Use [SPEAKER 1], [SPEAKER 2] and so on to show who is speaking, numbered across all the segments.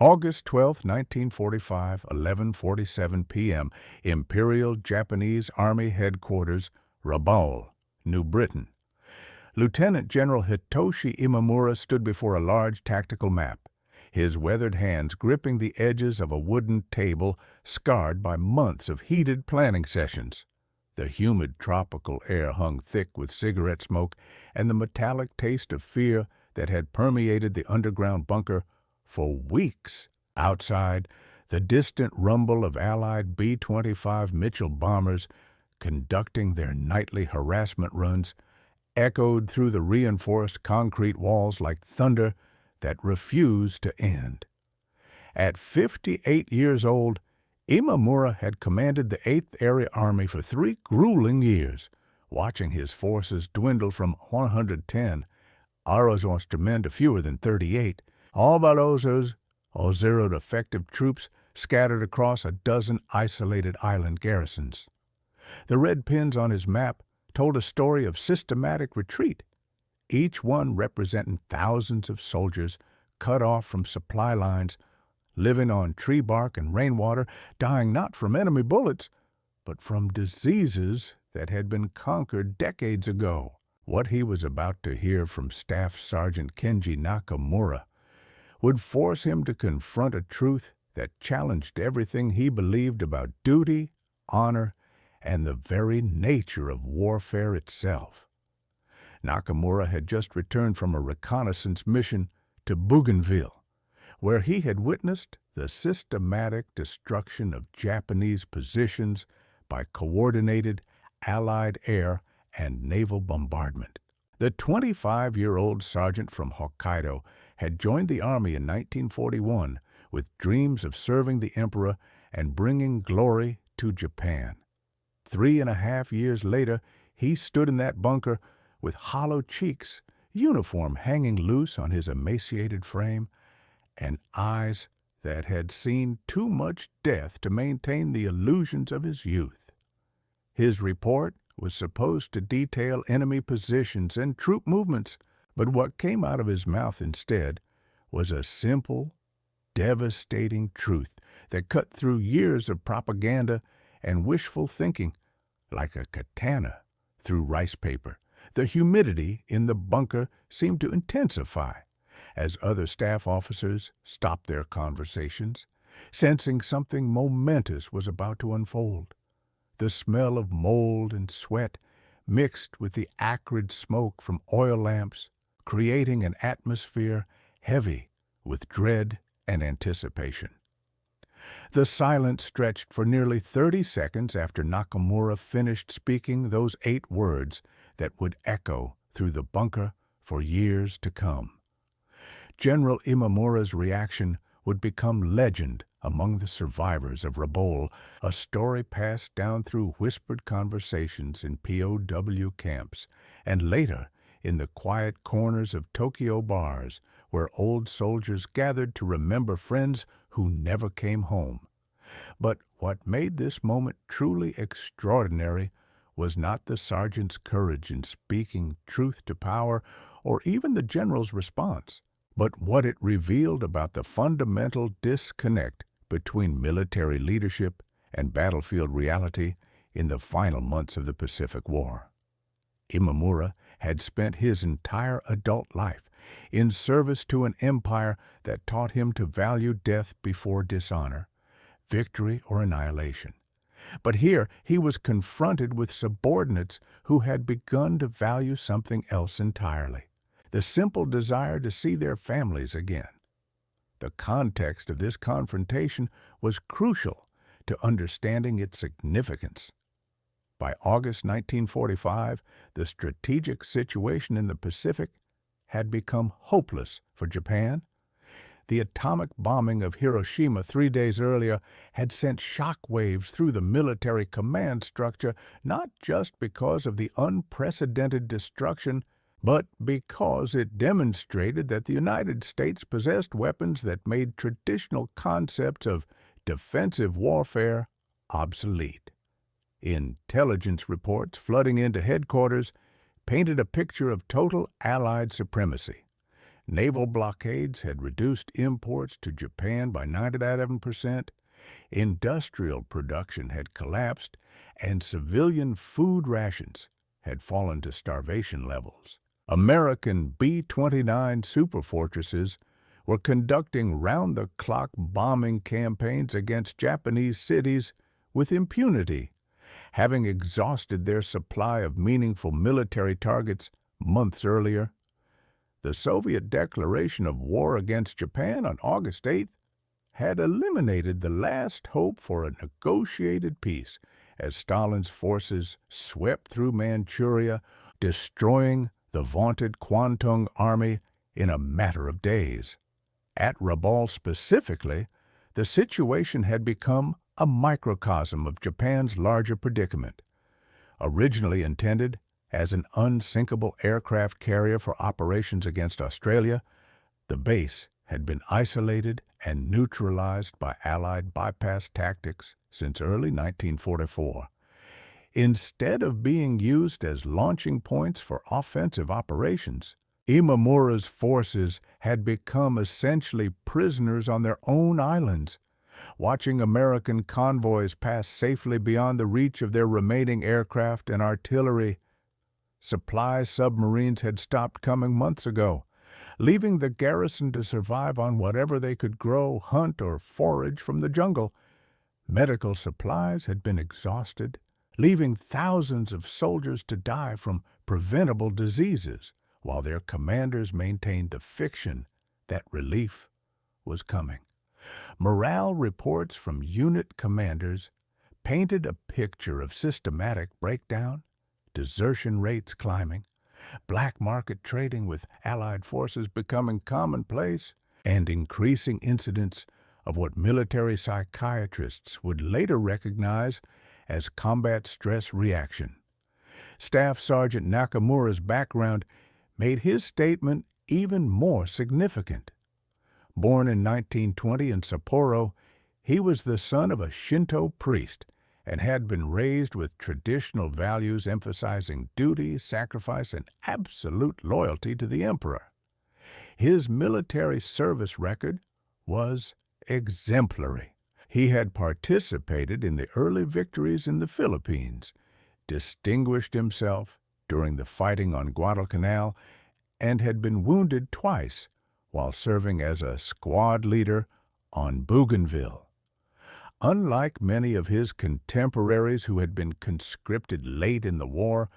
[SPEAKER 1] August 12, 1945, 11:47 p.m., Imperial Japanese Army Headquarters, Rabaul, New Britain. Lieutenant General Hitoshi Imamura stood before a large tactical map, his weathered hands gripping the edges of a wooden table scarred by months of heated planning sessions. The humid tropical air hung thick with cigarette smoke, and the metallic taste of fear that had permeated the underground bunker for weeks. Outside, the distant rumble of Allied B-25 Mitchell bombers conducting their nightly harassment runs echoed through the reinforced concrete walls like thunder that refused to end. At 58 years old, Imamura had commanded the 8th Area Army for 3 grueling years, watching his forces dwindle from 110 Aerosonster men to fewer than 38, all but those zeroed effective troops scattered across a dozen isolated island garrisons. The red pins on his map told a story of systematic retreat, each one representing thousands of soldiers cut off from supply lines, living on tree bark and rainwater, dying not from enemy bullets, but from diseases that had been conquered decades ago. What he was about to hear from Staff Sergeant Kenji Nakamura would force him to confront a truth that challenged everything he believed about duty, honor, and the very nature of warfare itself. Nakamura had just returned from a reconnaissance mission to Bougainville, where he had witnessed the systematic destruction of Japanese positions by coordinated Allied air and naval bombardment. The 25-year-old sergeant from Hokkaido had joined the Army in 1941 with dreams of serving the Emperor and bringing glory to Japan. 3.5 years later, he stood in that bunker with hollow cheeks, uniform hanging loose on his emaciated frame, and eyes that had seen too much death to maintain the illusions of his youth. His report was supposed to detail enemy positions and troop movements, but what came out of his mouth instead was a simple, devastating truth that cut through years of propaganda and wishful thinking like a katana through rice paper. The humidity in the bunker seemed to intensify as other staff officers stopped their conversations, sensing something momentous was about to unfold. The smell of mold and sweat mixed with the acrid smoke from oil lamps, creating an atmosphere heavy with dread and anticipation. The silence stretched for nearly 30 seconds after Nakamura finished speaking those 8 words that would echo through the bunker for years to come. General Imamura's reaction would become legend among the survivors of Rabaul, a story passed down through whispered conversations in POW camps, and later in the quiet corners of Tokyo bars where old soldiers gathered to remember friends who never came home. But what made this moment truly extraordinary was not the sergeant's courage in speaking truth to power or even the general's response, but what it revealed about the fundamental disconnect between military leadership and battlefield reality in the final months of the Pacific War. Imamura had spent his entire adult life in service to an empire that taught him to value death before dishonor, victory or annihilation. But here he was confronted with subordinates who had begun to value something else entirely, the simple desire to see their families again. The context of this confrontation was crucial to understanding its significance. By August 1945, the strategic situation in the Pacific had become hopeless for Japan. The atomic bombing of Hiroshima 3 days earlier had sent shock waves through the military command structure, not just because of the unprecedented destruction, but because it demonstrated that the United States possessed weapons that made traditional concepts of defensive warfare obsolete. Intelligence reports flooding into headquarters painted a picture of total Allied supremacy. Naval blockades had reduced imports to Japan by 97%, industrial production had collapsed, and civilian food rations had fallen to starvation levels. American B-29 superfortresses were conducting round-the-clock bombing campaigns against Japanese cities with impunity, having exhausted their supply of meaningful military targets months earlier. The Soviet declaration of war against Japan on August 8th had eliminated the last hope for a negotiated peace as Stalin's forces swept through Manchuria, destroying the vaunted Kwantung Army in a matter of days. At Rabaul specifically, the situation had become a microcosm of Japan's larger predicament. Originally intended as an unsinkable aircraft carrier for operations against Australia, the base had been isolated and neutralized by Allied bypass tactics since early 1944. Instead of being used as launching points for offensive operations, Imamura's forces had become essentially prisoners on their own islands, watching American convoys pass safely beyond the reach of their remaining aircraft and artillery. Supply submarines had stopped coming months ago, leaving the garrison to survive on whatever they could grow, hunt, or forage from the jungle. Medical supplies had been exhausted, leaving thousands of soldiers to die from preventable diseases, while their commanders maintained the fiction that relief was coming. Morale reports from unit commanders painted a picture of systematic breakdown, desertion rates climbing, black market trading with Allied forces becoming commonplace, and increasing incidents of what military psychiatrists would later recognize as combat stress reaction. Staff Sergeant Nakamura's background made his statement even more significant. Born in 1920 in Sapporo, he was the son of a Shinto priest and had been raised with traditional values emphasizing duty, sacrifice, and absolute loyalty to the emperor. His military service record was exemplary. He had participated in the early victories in the Philippines, distinguished himself during the fighting on Guadalcanal, and had been wounded twice while serving as a squad leader on Bougainville. Unlike many of his contemporaries who had been conscripted late in the war,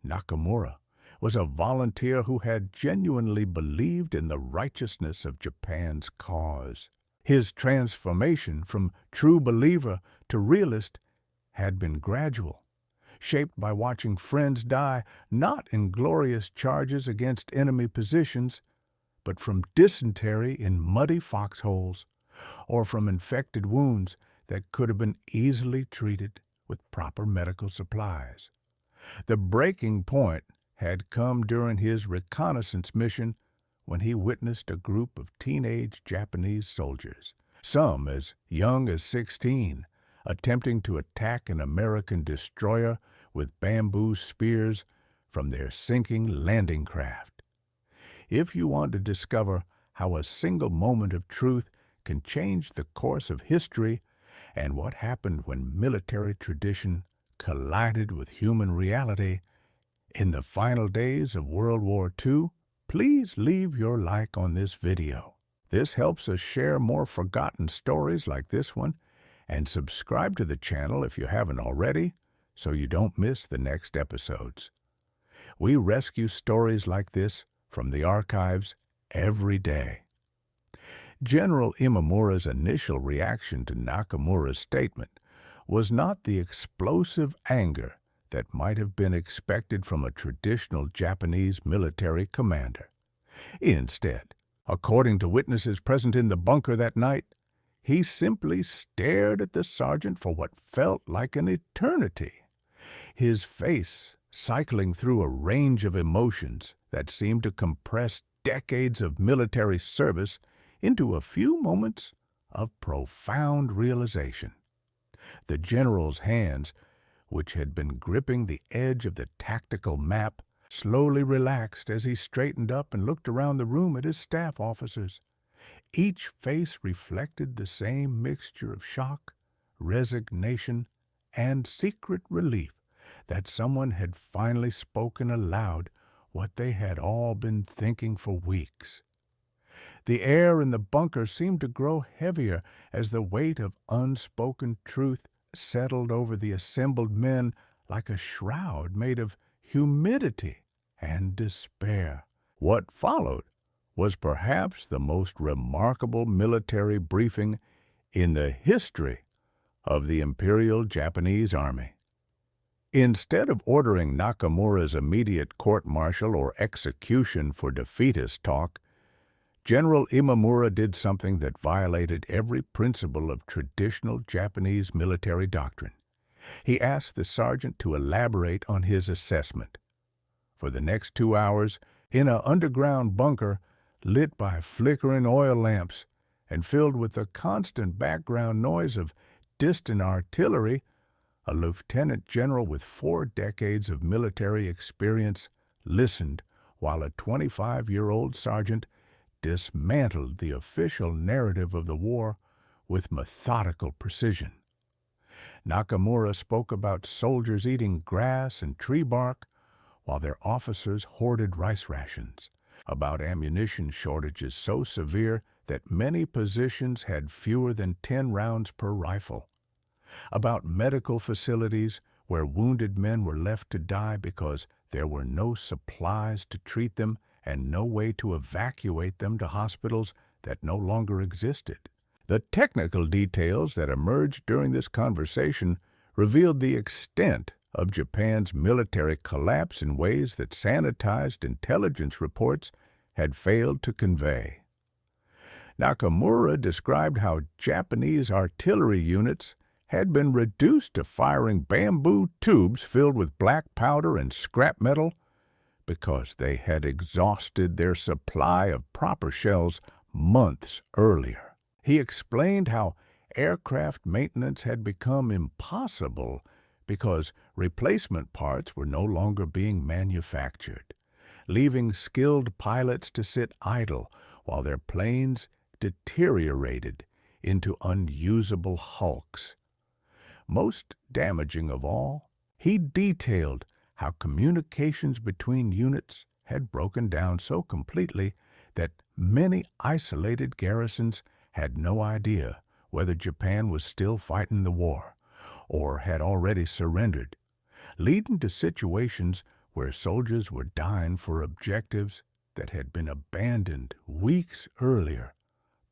[SPEAKER 1] Nakamura was a volunteer who had genuinely believed in the righteousness of Japan's cause. His transformation from true believer to realist had been gradual, shaped by watching friends die not in glorious charges against enemy positions, but from dysentery in muddy foxholes, or from infected wounds that could have been easily treated with proper medical supplies. The breaking point had come during his reconnaissance mission when he witnessed a group of teenage Japanese soldiers, some as young as 16, attempting to attack an American destroyer with bamboo spears from their sinking landing craft. If you want to discover how a single moment of truth can change the course of history and what happened when military tradition collided with human reality in the final days of World War II, please leave your like on this video. This helps us share more forgotten stories like this one, and subscribe to the channel if you haven't already so you don't miss the next episodes. We rescue stories like this from the archives every day. General Imamura's initial reaction to Nakamura's statement was not the explosive anger that might have been expected from a traditional Japanese military commander. Instead, according to witnesses present in the bunker that night, he simply stared at the sergeant for what felt like an eternity, his face cycling through a range of emotions that seemed to compress decades of military service into a few moments of profound realization. The general's hands, which had been gripping the edge of the tactical map, slowly relaxed as he straightened up and looked around the room at his staff officers. Each face reflected the same mixture of shock, resignation, and secret relief that someone had finally spoken aloud what they had all been thinking for weeks. The air in the bunker seemed to grow heavier as the weight of unspoken truth settled over the assembled men like a shroud made of humidity and despair. What followed was perhaps the most remarkable military briefing in the history of the Imperial Japanese Army. Instead of ordering Nakamura's immediate court-martial or execution for defeatist talk, General Imamura did something that violated every principle of traditional Japanese military doctrine. He asked the sergeant to elaborate on his assessment. For the next 2 hours, in an underground bunker lit by flickering oil lamps and filled with the constant background noise of distant artillery, a lieutenant general with 4 decades of military experience listened while a 25-year-old sergeant dismantled the official narrative of the war with methodical precision. Nakamura spoke about soldiers eating grass and tree bark while their officers hoarded rice rations, about ammunition shortages so severe that many positions had fewer than 10 rounds per rifle, about medical facilities where wounded men were left to die because there were no supplies to treat them and no way to evacuate them to hospitals that no longer existed. The technical details that emerged during this conversation revealed the extent of Japan's military collapse in ways that sanitized intelligence reports had failed to convey. Nakamura described how Japanese artillery units had been reduced to firing bamboo tubes filled with black powder and scrap metal because they had exhausted their supply of proper shells months earlier. He explained how aircraft maintenance had become impossible because replacement parts were no longer being manufactured, leaving skilled pilots to sit idle while their planes deteriorated into unusable hulks. Most damaging of all, he detailed how communications between units had broken down so completely that many isolated garrisons had no idea whether Japan was still fighting the war or had already surrendered, leading to situations where soldiers were dying for objectives that had been abandoned weeks earlier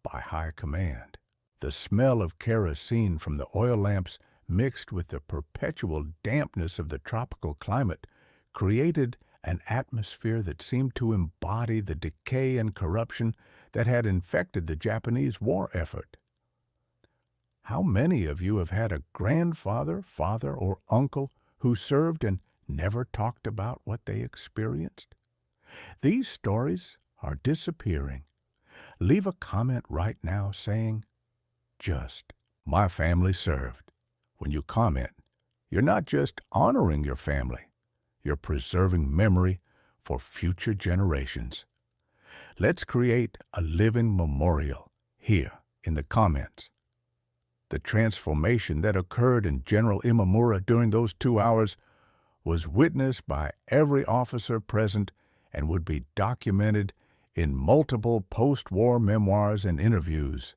[SPEAKER 1] by high command. The smell of kerosene from the oil lamps mixed with the perpetual dampness of the tropical climate created an atmosphere that seemed to embody the decay and corruption that had infected the Japanese war effort. How many of you have had a grandfather, father, or uncle who served and never talked about what they experienced? These stories are disappearing. Leave a comment right now saying, just, my family served. When you comment, you're not just honoring your family, you're preserving memory for future generations. Let's create a living memorial here in the comments. The transformation that occurred in General Imamura during those 2 hours was witnessed by every officer present and would be documented in multiple post-war memoirs and interviews.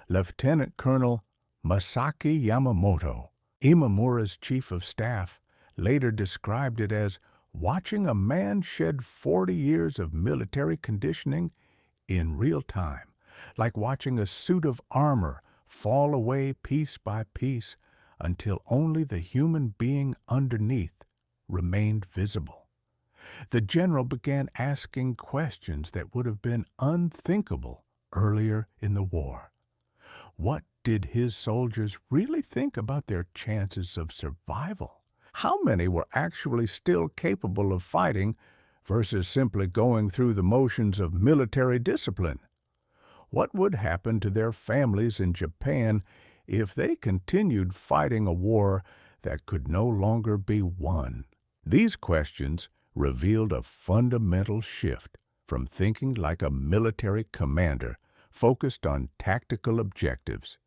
[SPEAKER 1] Lieutenant Colonel Masaki Yamamoto, Imamura's chief of staff, later described it as watching a man shed 40 years of military conditioning in real time, like watching a suit of armor fall away piece by piece until only the human being underneath remained visible. The general began asking questions that would have been unthinkable earlier in the war. What did his soldiers really think about their chances of survival? How many were actually still capable of fighting versus simply going through the motions of military discipline? What would happen to their families in Japan if they continued fighting a war that could no longer be won? These questions revealed a fundamental shift from thinking like a military commander focused on tactical objectives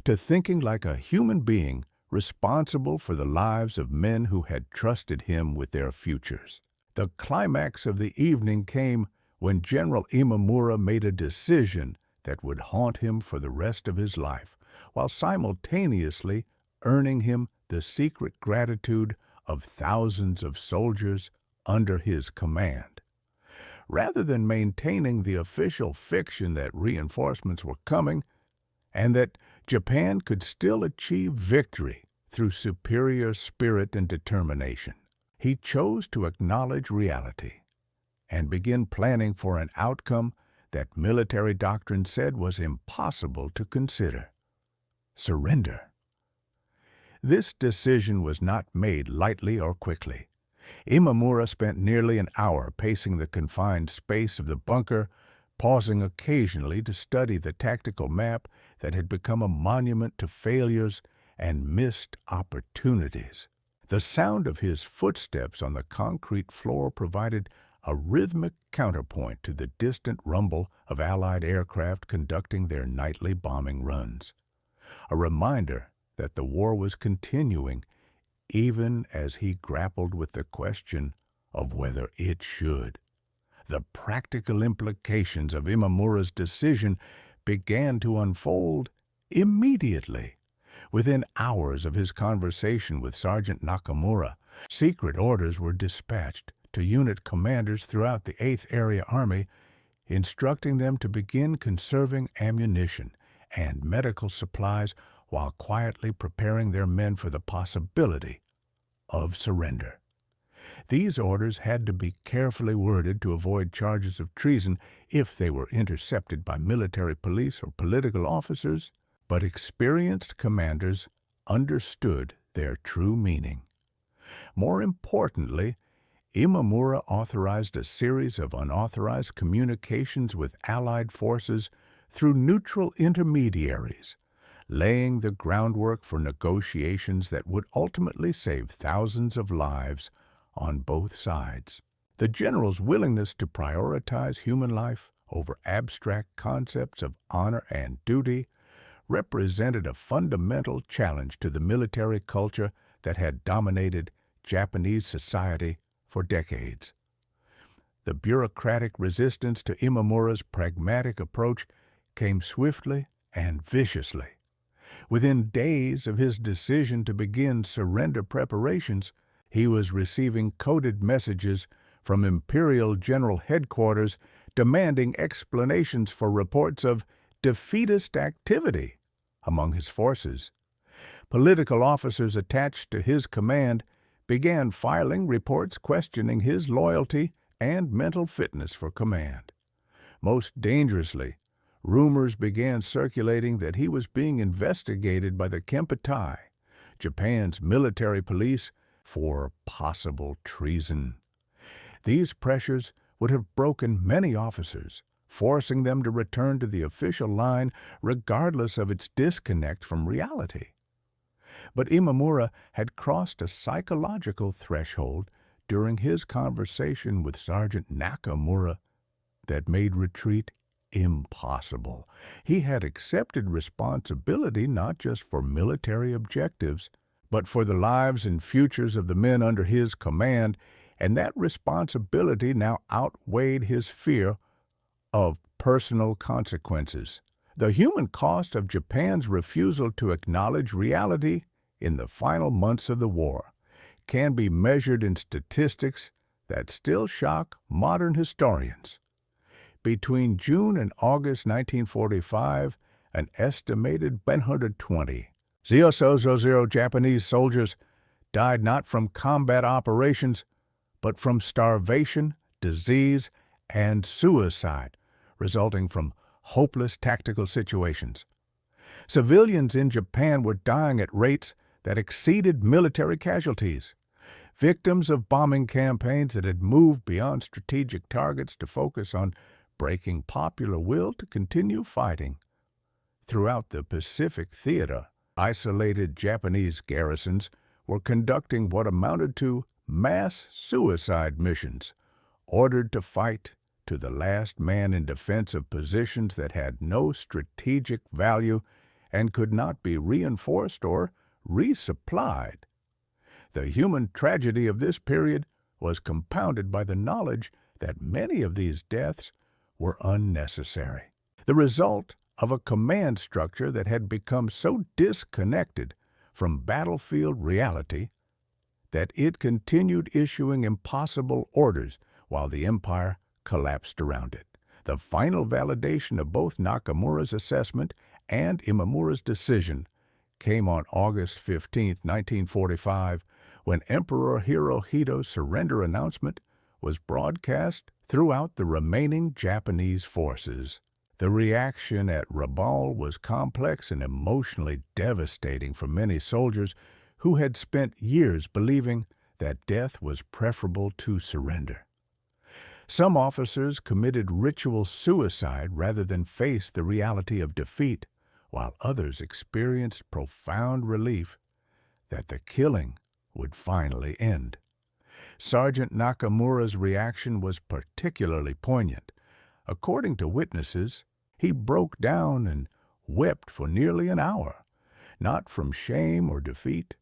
[SPEAKER 1] to thinking like a human being responsible for the lives of men who had trusted him with their futures. The climax of the evening came when General Imamura made a decision that would haunt him for the rest of his life, while simultaneously earning him the secret gratitude of thousands of soldiers under his command. Rather than maintaining the official fiction that reinforcements were coming and that Japan could still achieve victory through superior spirit and determination, he chose to acknowledge reality and begin planning for an outcome that military doctrine said was impossible to consider: surrender. This decision was not made lightly or quickly. Imamura spent nearly an hour pacing the confined space of the bunker, pausing occasionally to study the tactical map that had become a monument to failures and missed opportunities. The sound of his footsteps on the concrete floor provided a rhythmic counterpoint to the distant rumble of Allied aircraft conducting their nightly bombing runs, a reminder that the war was continuing even as he grappled with the question of whether it should. The practical implications of Imamura's decision began to unfold immediately. Within hours of his conversation with Sergeant Nakamura, secret orders were dispatched to unit commanders throughout the 8th Area Army, instructing them to begin conserving ammunition and medical supplies while quietly preparing their men for the possibility of surrender. These orders had to be carefully worded to avoid charges of treason if they were intercepted by military police or political officers, but experienced commanders understood their true meaning. More importantly, Imamura authorized a series of unauthorized communications with Allied forces through neutral intermediaries, laying the groundwork for negotiations that would ultimately save thousands of lives on both sides. The general's willingness to prioritize human life over abstract concepts of honor and duty represented a fundamental challenge to the military culture that had dominated Japanese society for decades. The bureaucratic resistance to Imamura's pragmatic approach came swiftly and viciously. Within days of his decision to begin surrender preparations, he was receiving coded messages from Imperial General Headquarters demanding explanations for reports of defeatist activity among his forces. Political officers attached to his command began filing reports questioning his loyalty and mental fitness for command. Most dangerously, rumors began circulating that he was being investigated by the Kempeitai, Japan's military police, for possible treason. These pressures would have broken many officers, forcing them to return to the official line regardless of its disconnect from reality. But Imamura had crossed a psychological threshold during his conversation with Sergeant Nakamura that made retreat impossible. He had accepted responsibility not just for military objectives, but for the lives and futures of the men under his command, and that responsibility now outweighed his fear of personal consequences. The human cost of Japan's refusal to acknowledge reality in the final months of the war can be measured in statistics that still shock modern historians. Between June and August 1945, an estimated 120 000 Japanese soldiers died not from combat operations, but from starvation, disease, and suicide, resulting from hopeless tactical situations. Civilians in Japan were dying at rates that exceeded military casualties, victims of bombing campaigns that had moved beyond strategic targets to focus on breaking popular will to continue fighting. Throughout the Pacific Theater, isolated Japanese garrisons were conducting what amounted to mass suicide missions, ordered to fight to the last man in defense of positions that had no strategic value and could not be reinforced or resupplied. The human tragedy of this period was compounded by the knowledge that many of these deaths were unnecessary, the result of a command structure that had become so disconnected from battlefield reality that it continued issuing impossible orders while the empire collapsed around it. The final validation of both Nakamura's assessment and Imamura's decision came on August 15, 1945, when Emperor Hirohito's surrender announcement was broadcast throughout the remaining Japanese forces. The reaction at Rabaul was complex and emotionally devastating for many soldiers who had spent years believing that death was preferable to surrender. Some officers committed ritual suicide rather than face the reality of defeat, while others experienced profound relief that the killing would finally end. Sergeant Nakamura's reaction was particularly poignant. According to witnesses, he broke down and wept for nearly an hour, not from shame or defeat,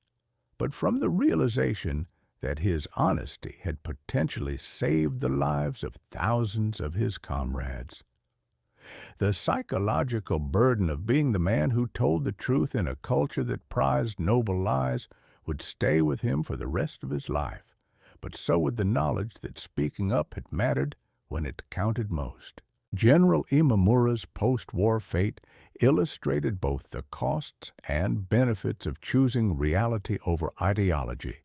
[SPEAKER 1] but from the realization that his honesty had potentially saved the lives of thousands of his comrades. The psychological burden of being the man who told the truth in a culture that prized noble lies would stay with him for the rest of his life, but so would the knowledge that speaking up had mattered when it counted most. General Imamura's post-war fate illustrated both the costs and benefits of choosing reality over ideology.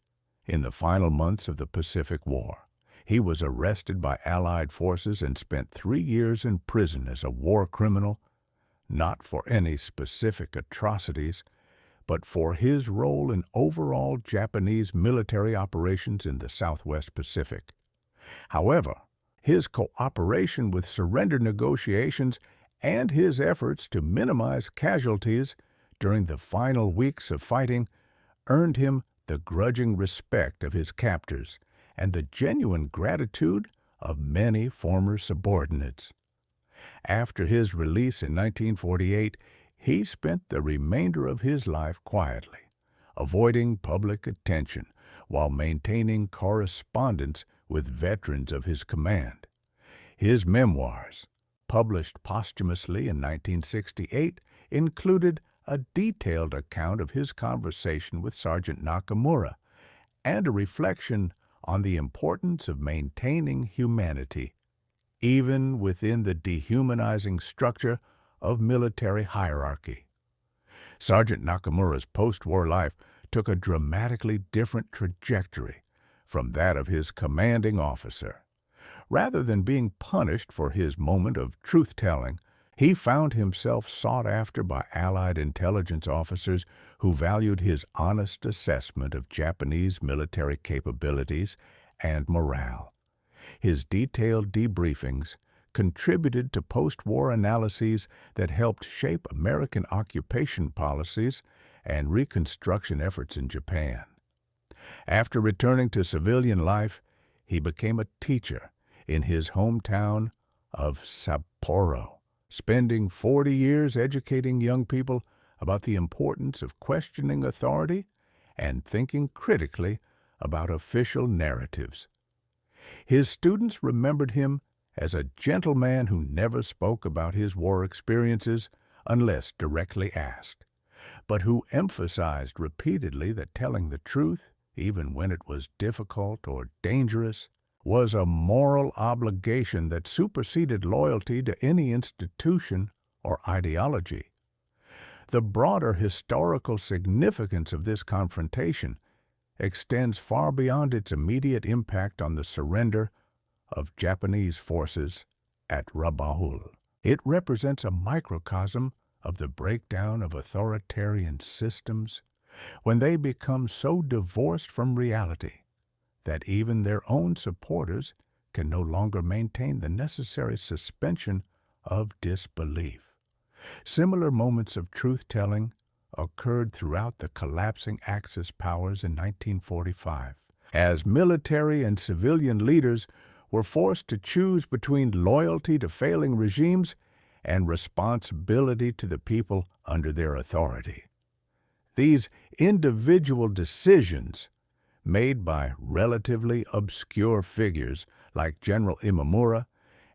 [SPEAKER 1] In the final months of the Pacific War, he was arrested by Allied forces and spent 3 years in prison as a war criminal, not for any specific atrocities, but for his role in overall Japanese military operations in the Southwest Pacific. However, his cooperation with surrender negotiations and his efforts to minimize casualties during the final weeks of fighting earned him the grudging respect of his captors and the genuine gratitude of many former subordinates. After his release in 1948, he spent the remainder of his life quietly, avoiding public attention while maintaining correspondence with veterans of his command. His memoirs, published posthumously in 1968, included a detailed account of his conversation with Sergeant Nakamura and a reflection on the importance of maintaining humanity, even within the dehumanizing structure of military hierarchy. Sergeant Nakamura's post-war life took a dramatically different trajectory from that of his commanding officer. Rather than being punished for his moment of truth-telling, he found himself sought after by Allied intelligence officers who valued his honest assessment of Japanese military capabilities and morale. His detailed debriefings contributed to post-war analyses that helped shape American occupation policies and reconstruction efforts in Japan. After returning to civilian life, he became a teacher in his hometown of Sapporo, spending 40 years educating young people about the importance of questioning authority and thinking critically about official narratives. His students remembered him as a gentleman who never spoke about his war experiences unless directly asked, but who emphasized repeatedly that telling the truth, even when it was difficult or dangerous, was a moral obligation that superseded loyalty to any institution or ideology. The broader historical significance of this confrontation extends far beyond its immediate impact on the surrender of Japanese forces at Rabaul. It represents a microcosm of the breakdown of authoritarian systems when they become so divorced from reality that even their own supporters can no longer maintain the necessary suspension of disbelief. Similar moments of truth-telling occurred throughout the collapsing Axis powers in 1945, as military and civilian leaders were forced to choose between loyalty to failing regimes and responsibility to the people under their authority. These individual decisions, made by relatively obscure figures like General Imamura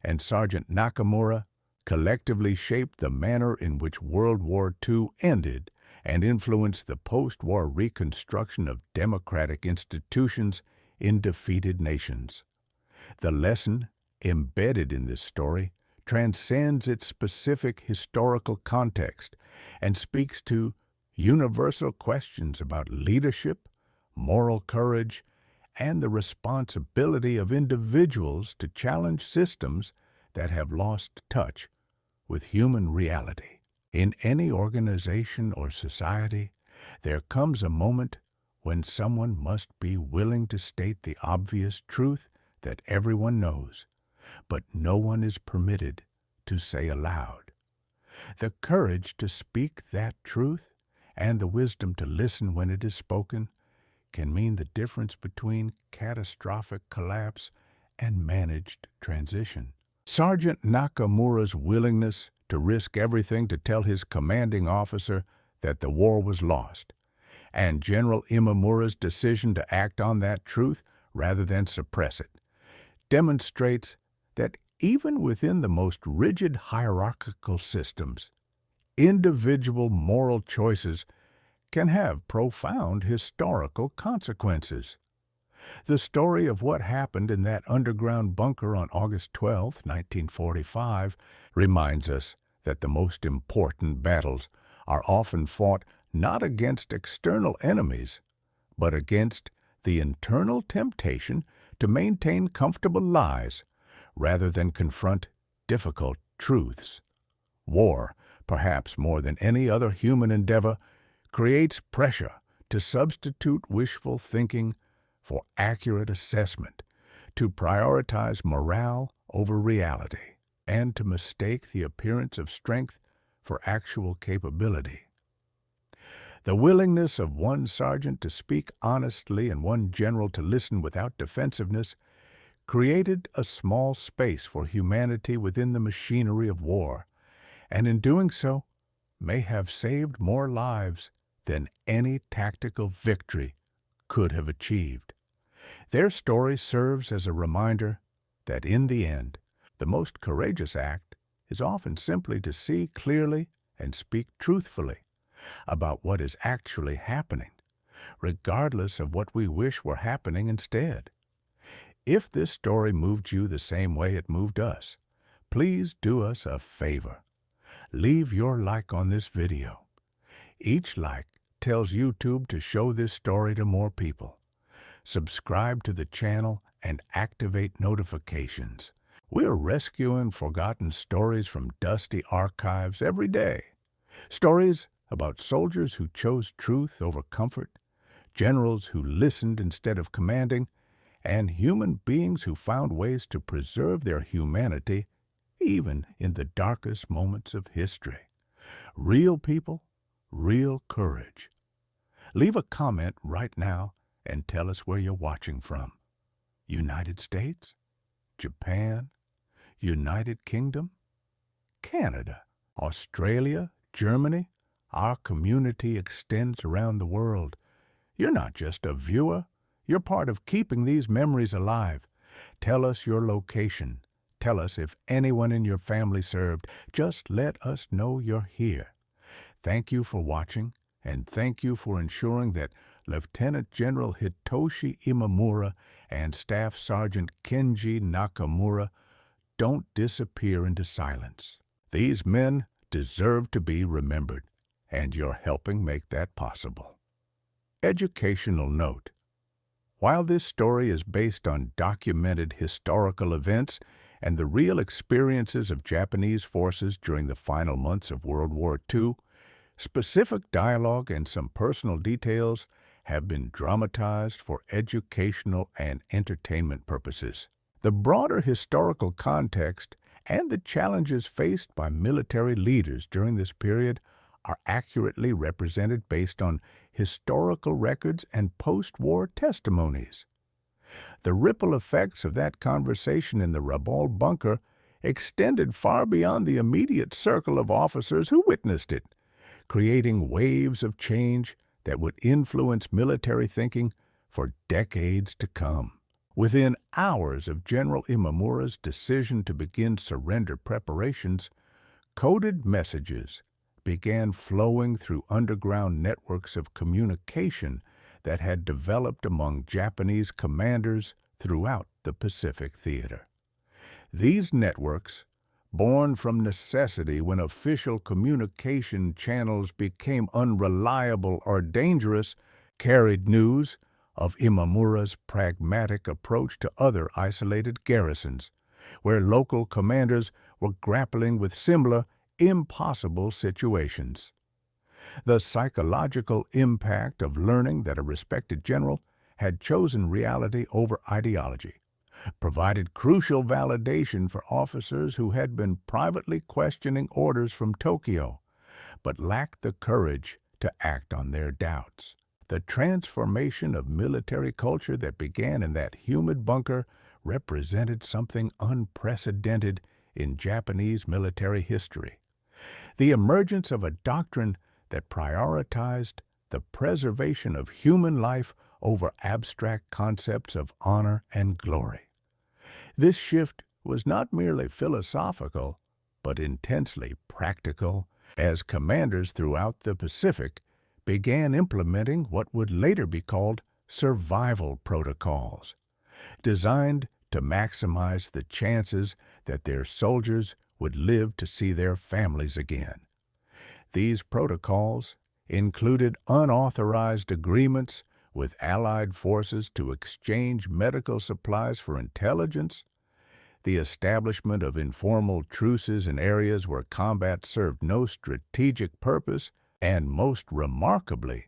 [SPEAKER 1] and Sergeant Nakamura, collectively shaped the manner in which World War II ended and influenced the post-war reconstruction of democratic institutions in defeated nations. The lesson embedded in this story transcends its specific historical context and speaks to universal questions about leadership, moral courage, and the responsibility of individuals to challenge systems that have lost touch with human reality. In any organization or society, there comes a moment when someone must be willing to state the obvious truth that everyone knows, but no one is permitted to say aloud. The courage to speak that truth and the wisdom to listen when it is spoken can mean the difference between catastrophic collapse and managed transition. Sergeant Nakamura's willingness to risk everything to tell his commanding officer that the war was lost, and General Imamura's decision to act on that truth rather than suppress it, demonstrates that even within the most rigid hierarchical systems, individual moral choices can have profound historical consequences. The story of what happened in that underground bunker on August 12, 1945, reminds us that the most important battles are often fought not against external enemies, but against the internal temptation to maintain comfortable lies rather than confront difficult truths. War, perhaps more than any other human endeavor, creates pressure to substitute wishful thinking for accurate assessment, to prioritize morale over reality, and to mistake the appearance of strength for actual capability. The willingness of one sergeant to speak honestly and one general to listen without defensiveness created a small space for humanity within the machinery of war, and in doing so may have saved more lives than any tactical victory could have achieved. Their story serves as a reminder that in the end, the most courageous act is often simply to see clearly and speak truthfully about what is actually happening, regardless of what we wish were happening instead. If this story moved you the same way it moved us, please do us a favor. Leave your like on this video. Each like tells YouTube to show this story to more people. Subscribe to the channel and activate notifications. We're rescuing forgotten stories from dusty archives every day. Stories about soldiers who chose truth over comfort, generals who listened instead of commanding, and human beings who found ways to preserve their humanity even in the darkest moments of history. Real people, real courage. Leave a comment right now and tell us where you're watching from. United States? Japan? United Kingdom? Canada? Australia? Germany? Our community extends around the world. You're not just a viewer. You're part of keeping these memories alive. Tell us your location. Tell us if anyone in your family served. Just let us know you're here. Thank you for watching, and thank you for ensuring that Lieutenant General Hitoshi Imamura and Staff Sergeant Kenji Nakamura don't disappear into silence. These men deserve to be remembered, and you're helping make that possible. Educational note. While this story is based on documented historical events and the real experiences of Japanese forces during the final months of World War II, specific dialogue and some personal details have been dramatized for educational and entertainment purposes. The broader historical context and the challenges faced by military leaders during this period are accurately represented based on historical records and post-war testimonies. The ripple effects of that conversation in the Rabaul bunker extended far beyond the immediate circle of officers who witnessed it, creating waves of change that would influence military thinking for decades to come. Within hours of General Imamura's decision to begin surrender preparations, coded messages began flowing through underground networks of communication that had developed among Japanese commanders throughout the Pacific Theater. These networks, born from necessity when official communication channels became unreliable or dangerous, carried news of Imamura's pragmatic approach to other isolated garrisons, where local commanders were grappling with similar, impossible situations. The psychological impact of learning that a respected general had chosen reality over ideology provided crucial validation for officers who had been privately questioning orders from Tokyo, but lacked the courage to act on their doubts. The transformation of military culture that began in that humid bunker represented something unprecedented in Japanese military history. The emergence of a doctrine that prioritized the preservation of human life over abstract concepts of honor and glory. This shift was not merely philosophical, but intensely practical, as commanders throughout the Pacific began implementing what would later be called survival protocols, designed to maximize the chances that their soldiers would live to see their families again. These protocols included unauthorized agreements with Allied forces to exchange medical supplies for intelligence, the establishment of informal truces in areas where combat served no strategic purpose, and most remarkably,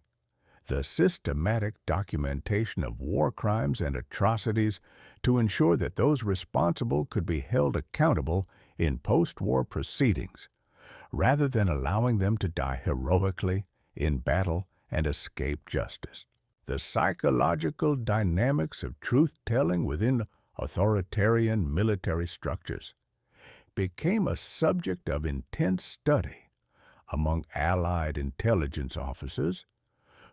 [SPEAKER 1] the systematic documentation of war crimes and atrocities to ensure that those responsible could be held accountable in post-war proceedings, rather than allowing them to die heroically in battle and escape justice. The psychological dynamics of truth-telling within authoritarian military structures became a subject of intense study among Allied intelligence officers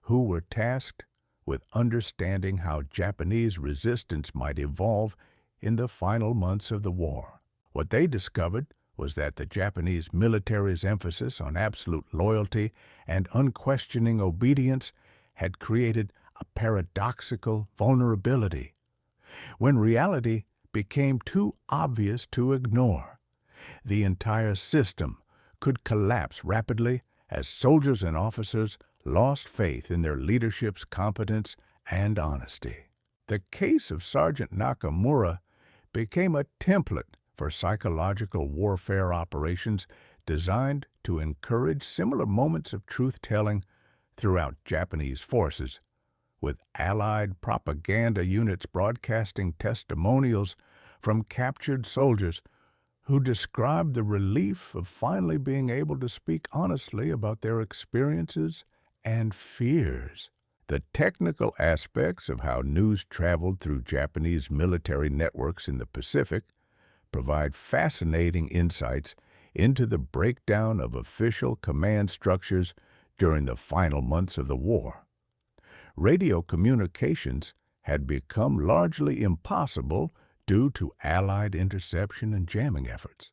[SPEAKER 1] who were tasked with understanding how Japanese resistance might evolve in the final months of the war. What they discovered was that the Japanese military's emphasis on absolute loyalty and unquestioning obedience had created a paradoxical vulnerability when reality became too obvious to ignore. The entire system could collapse rapidly as soldiers and officers lost faith in their leadership's competence and honesty. The case of Sergeant Nakamura became a template for psychological warfare operations designed to encourage similar moments of truth-telling throughout Japanese forces, with Allied propaganda units broadcasting testimonials from captured soldiers who described the relief of finally being able to speak honestly about their experiences and fears. The technical aspects of how news traveled through Japanese military networks in the Pacific provide fascinating insights into the breakdown of official command structures during the final months of the war. Radio communications had become largely impossible due to Allied interception and jamming efforts,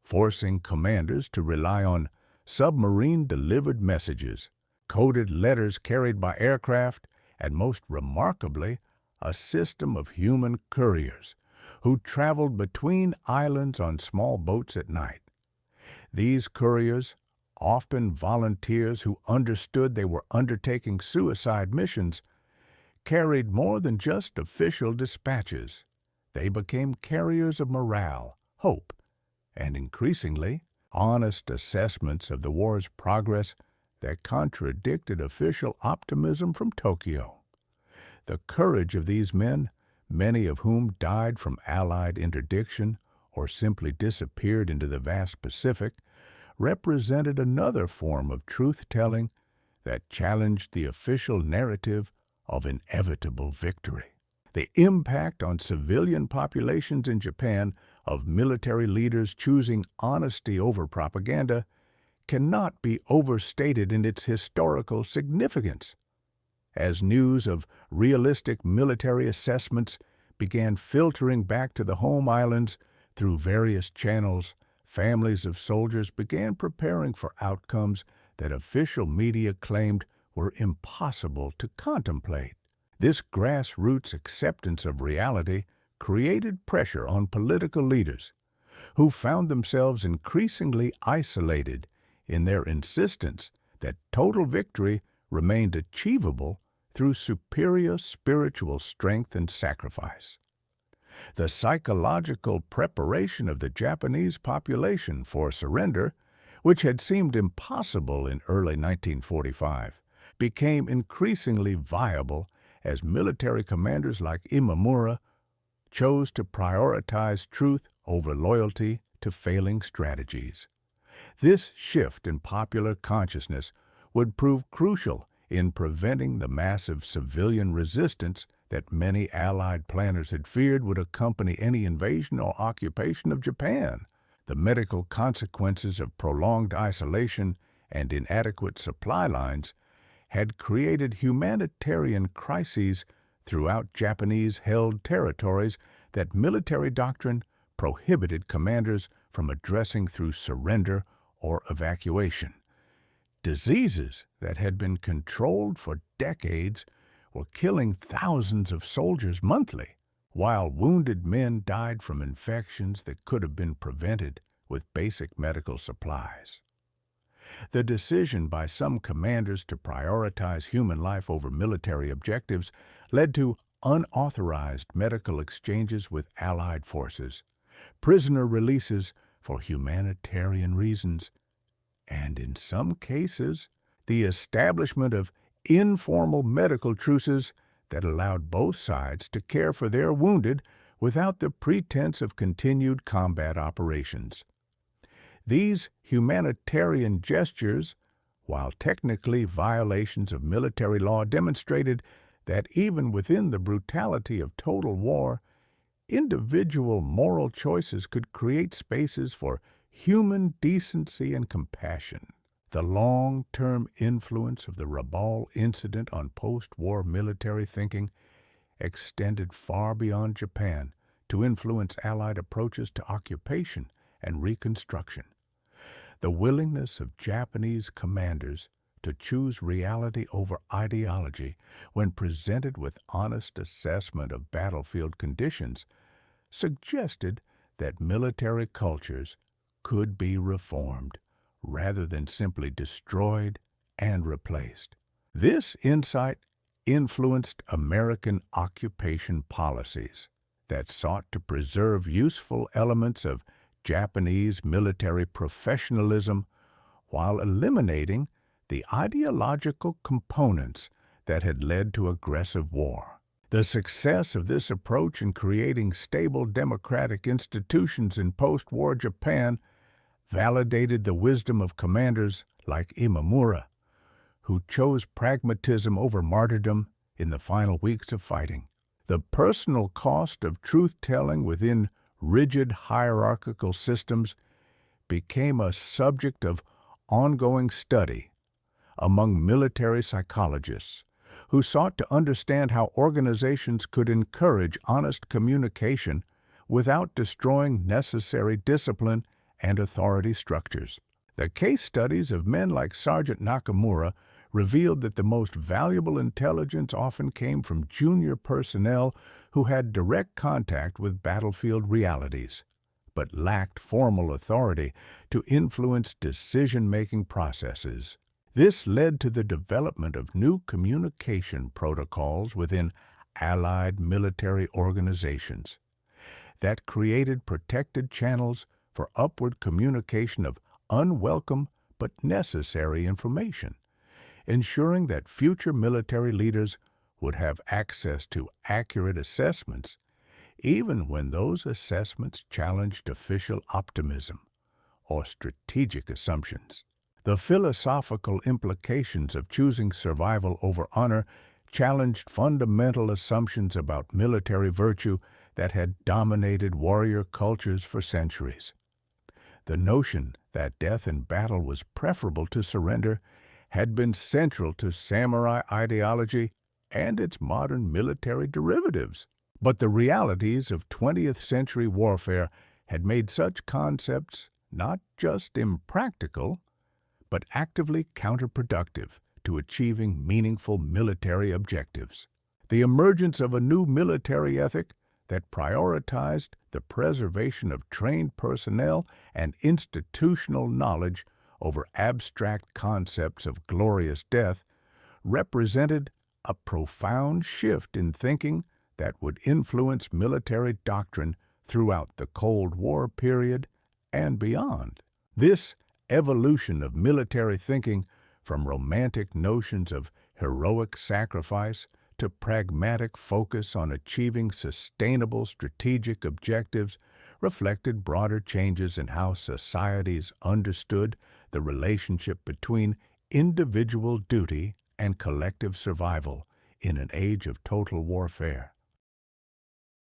[SPEAKER 1] forcing commanders to rely on submarine-delivered messages, coded letters carried by aircraft, and most remarkably, a system of human couriers who traveled between islands on small boats at night. These couriers, often volunteers who understood they were undertaking suicide missions, carried more than just official dispatches. They became carriers of morale, hope, and increasingly, honest assessments of the war's progress that contradicted official optimism from Tokyo. The courage of these men, many of whom died from Allied interdiction or simply disappeared into the vast Pacific, represented another form of truth-telling that challenged the official narrative of inevitable victory. The impact on civilian populations in Japan of military leaders choosing honesty over propaganda cannot be overstated in its historical significance. As news of realistic military assessments began filtering back to the home islands through various channels, families of soldiers began preparing for outcomes that official media claimed were impossible to contemplate. This grassroots acceptance of reality created pressure on political leaders, who found themselves increasingly isolated in their insistence that total victory remained achievable through superior spiritual strength and sacrifice. The psychological preparation of the Japanese population for surrender, which had seemed impossible in early 1945, became increasingly viable as military commanders like Imamura chose to prioritize truth over loyalty to failing strategies. This shift in popular consciousness would prove crucial in preventing the massive civilian resistance that many Allied planners had feared would accompany any invasion or occupation of Japan. The medical consequences of prolonged isolation and inadequate supply lines had created humanitarian crises throughout Japanese-held territories that military doctrine prohibited commanders from addressing through surrender or evacuation. Diseases that had been controlled for decades were killing thousands of soldiers monthly, while wounded men died from infections that could have been prevented with basic medical supplies. The decision by some commanders to prioritize human life over military objectives led to unauthorized medical exchanges with Allied forces, prisoner releases for humanitarian reasons, and in some cases, the establishment of informal medical truces that allowed both sides to care for their wounded without the pretense of continued combat operations. These humanitarian gestures, while technically violations of military law, demonstrated that even within the brutality of total war, individual moral choices could create spaces for human decency and compassion. The long-term influence of the Rabaul incident on post-war military thinking extended far beyond Japan to influence Allied approaches to occupation and reconstruction. The willingness of Japanese commanders to choose reality over ideology when presented with honest assessment of battlefield conditions suggested that military cultures could be reformed rather than simply destroyed and replaced. This insight influenced American occupation policies that sought to preserve useful elements of Japanese military professionalism while eliminating the ideological components that had led to aggressive war. The success of this approach in creating stable democratic institutions in post-war Japan validated the wisdom of commanders like Imamura, who chose pragmatism over martyrdom in the final weeks of fighting. The personal cost of truth-telling within rigid hierarchical systems became a subject of ongoing study among military psychologists who sought to understand how organizations could encourage honest communication without destroying necessary discipline and authority structures. The case studies of men like Sergeant Nakamura revealed that the most valuable intelligence often came from junior personnel who had direct contact with battlefield realities, but lacked formal authority to influence decision-making processes. This led to the development of new communication protocols within Allied military organizations that created protected channels for upward communication of unwelcome but necessary information, ensuring that future military leaders would have access to accurate assessments, even when those assessments challenged official optimism or strategic assumptions. The philosophical implications of choosing survival over honor challenged fundamental assumptions about military virtue that had dominated warrior cultures for centuries. The notion that death in battle was preferable to surrender had been central to samurai ideology and its modern military derivatives. But the realities of 20th century warfare had made such concepts not just impractical, but actively counterproductive to achieving meaningful military objectives. The emergence of a new military ethic that prioritized the preservation of trained personnel and institutional knowledge over abstract concepts of glorious death represented a profound shift in thinking that would influence military doctrine throughout the Cold War period and beyond. This evolution of military thinking from romantic notions of heroic sacrifice to pragmatic focus on achieving sustainable strategic objectives reflected broader changes in how societies understood the relationship between individual duty and collective survival in an age of total warfare.